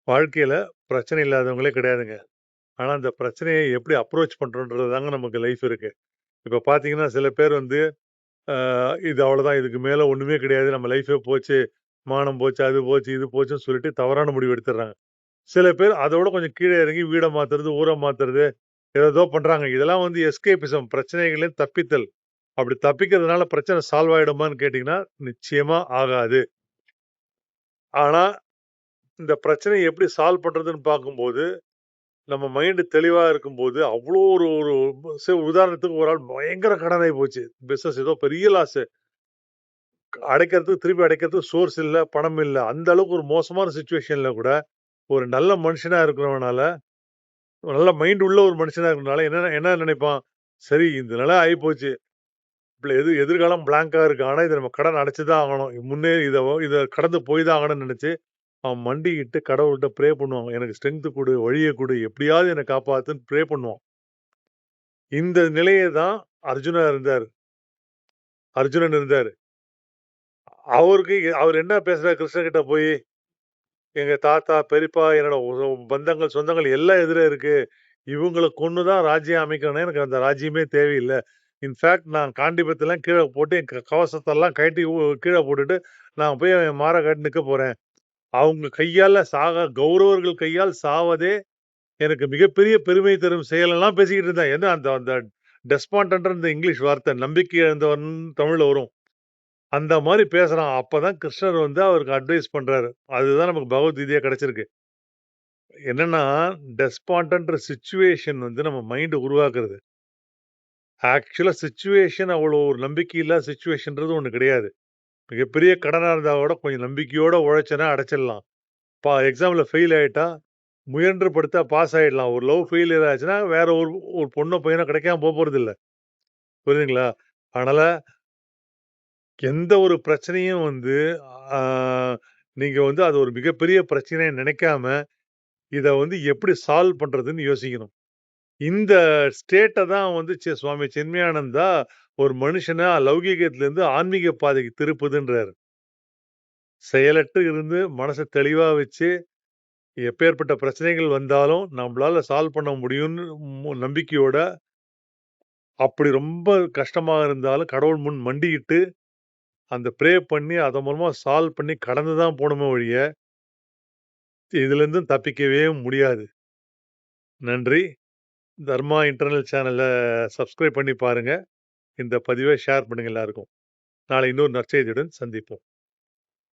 வாழ்க்கையில பிரச்சனை இல்லாதவங்களே கிடையாதுங்க. ஆனா, அந்த பிரச்சனைய எப்படி அப்ரோச் பண்றோன்றது தாங்க நமக்கு லைஃப் இருக்கு. இப்ப பார்த்தீங்கன்னா, சில பேர் வந்து அ இது அவ்வளோதான். இதுக்கு மேல ஒண்ணுமே கிடையாது. நம்ம லைஃபே போச்சு. மானம் போச்சு, அது போச்சு, இது போச்சுன்னு சொல்லிட்டு தவறான முடிவு எடுத்துடுறாங்க. சில பேர் அதோட கொஞ்சம் கீழ இறங்கி வீட மாத்துறது, ஊர மாத்துறது, ஏதேதோ பண்றாங்க. இதெல்லாம் வந்து எஸ்கேபிசம் பிரச்சனைகள்லேருந்து தப்பித்தல். அப்படி தப்பிக்கிறதுனால பிரச்சனை சால்வ் ஆயிடுமான்னு கேட்டீங்கன்னா, நிச்சயமா ஆகாது. ஆனா, இந்த பிரச்சனைய எப்படி சால்வ் பண்றதுன்னு பார்க்கும்போது நம்ம மைண்ட் தெளிவா இருக்கும்போது, அவ்ளோ ஒரு ஒரு உதாரணத்துக்கு ஒரு ஆள் பயங்கர கடனாகி போச்சு. பிசினஸ் ஏதோ பெரிய லாஸு. திருப்பி அடைக்கிறதுக்கு சோர்ஸ் இல்ல, பணம் இல்ல. அந்த அளவுக்கு ஒரு மோசமான சிச்சுவேஷன்ல கூட, ஒரு நல்ல மனுஷனா இருக்கிறவனால, ஒரு நல்ல மைண்ட் உள்ள ஒரு மனுஷனா இருக்கிறனால என்ன என்ன நினைப்பான்? சரி இந்த நிலை ஆயிப்போச்சு. எதிர்காலம் பிளாங்க்கா இருக்கு. ஆனா இத நம்ம கடன் அடைச்சு தான் ஆகணும். இத கடந்து போய் தான் ஆகணும்னு நெனச்சு, அவன் மண்டியிட்டு கடவுள்ட்ட ப்ரே பண்ணுவான். எனக்கு ஸ்ட்ரெங்த் குடு, வழிய குடு, எப்படியாவது என்ன காப்பாத்துன்னு ப்ரே பண்ணுவான். இந்த நிலைய தான் அர்ஜுனா இருந்தாரு. அர்ஜுனன் இருந்தாரு. அவர் என்ன பேசுறாரு கிருஷ்ணர்கிட்ட போயி, எங்க தாத்தா, பெரியப்பா, என்னோட பந்தங்கள், சொந்தங்கள் எல்லாம் எதிரே இருக்கு. இவங்கள கொன்னு தான் ராஜ்யம் அமைக்கணும். எனக்கு அந்த ராஜ்யமே தேவையில்ல. இன்ஃபாக்ட் நான் காண்டிபத்தெல்லாம் கீழ போட்டு, என் கவசத்தெல்லாம் கழட்டி கீழ போட்டுட்டு, நான் போய் என் மாற காட்டி நிக்க போறேன். அவங்க கையால கௌரவர்கள் கையால் சாவதே எனக்கு மிகப்பெரிய பெருமை தரும் செயலெல்லாம் பேசிக்கிட்டு இருந்தேன். என்ன அந்த அந்த டெஸ்பாண்டன்ற இந்த இங்கிலீஷ் வார்த்தை நம்பிக்கை இழந்தவன் தமிழ்ல வரும். அந்த மாரி பேசுறான். அப்பதான் கிருஷ்ணர் வந்து அவருக்கு அட்வைஸ் பண்றாரு. அதுதான் நமக்கு பகவத்கீதையா கிடைச்சிருக்கு. என்னன்னா, டெஸ்பாண்டன்ற சிச்சுவேஷன் வந்து நம்ம மைண்ட் உருவாக்குறது. ஆக்சுவலா சிச்சுவேஷன் அவ்வளோ ஒரு நம்பிக்கை இல்லாத சிச்சுவேஷன்றது ஒண்ணு கிடையாது. மிகப்பெரிய கடனா இருந்தா கூட கொஞ்சம் நம்பிக்கையோட உழைச்சேன்னா அடைச்சிடலாம். எக்ஸாம்ல ஃபெயில் ஆயிட்டா, முயன்று படித்தா பாஸ் ஆயிடலாம். ஒரு லவ் ஃபெயிலியர் ஆச்சுன்னா, வேற ஒரு ஒரு பொண்ணோ, பையனோ கிடைக்காம போறதில்ல. புரியுதுங்களா? அதனால எந்த ஒரு பிரச்சனையும் வந்து ஆ நீங்க வந்து அது ஒரு மிகப்பெரிய பிரச்சனையா நினைக்காம, இத வந்து எப்படி சால்வ் பண்றதுன்னு யோசிக்கணும். இந்த ஸ்டேட்ட தான் வந்து சுவாமி சின்மயானந்தா ஒரு மனுஷன லௌகீகத்திலிருந்து ஆன்மீக பாதைக்கு திருப்புதுன்றாரு. செயலற்று இருந்து மனச தெளிவா வச்சு, எப்பேர்ப்பட்ட பிரச்சனைகள் வந்தாலும் நம்மளால சால்வ் பண்ண முடியும்னு நம்பிக்கையோட, அப்படி ரொம்ப கஷ்டமா இருந்தாலும் கடவுள் முன் மண்டியிட்டு, அந்த ப்ரே பண்ணி அதன் மூலமா சால்வ் பண்ணி கடந்து தான் போணுமே ஒழிய, இதுலருந்து தப்பிக்கவே முடியாது. நன்றி. தர்மா இன்டர்னல் சேனல சப்ஸ்கிரைப் பண்ணி பாருங்க. இந்த பதிவ ஷேர் பண்ணுங்க எல்லாருக்கும். நாளை இன்னொரு நற்செய்தியுடன் சந்திப்போம்.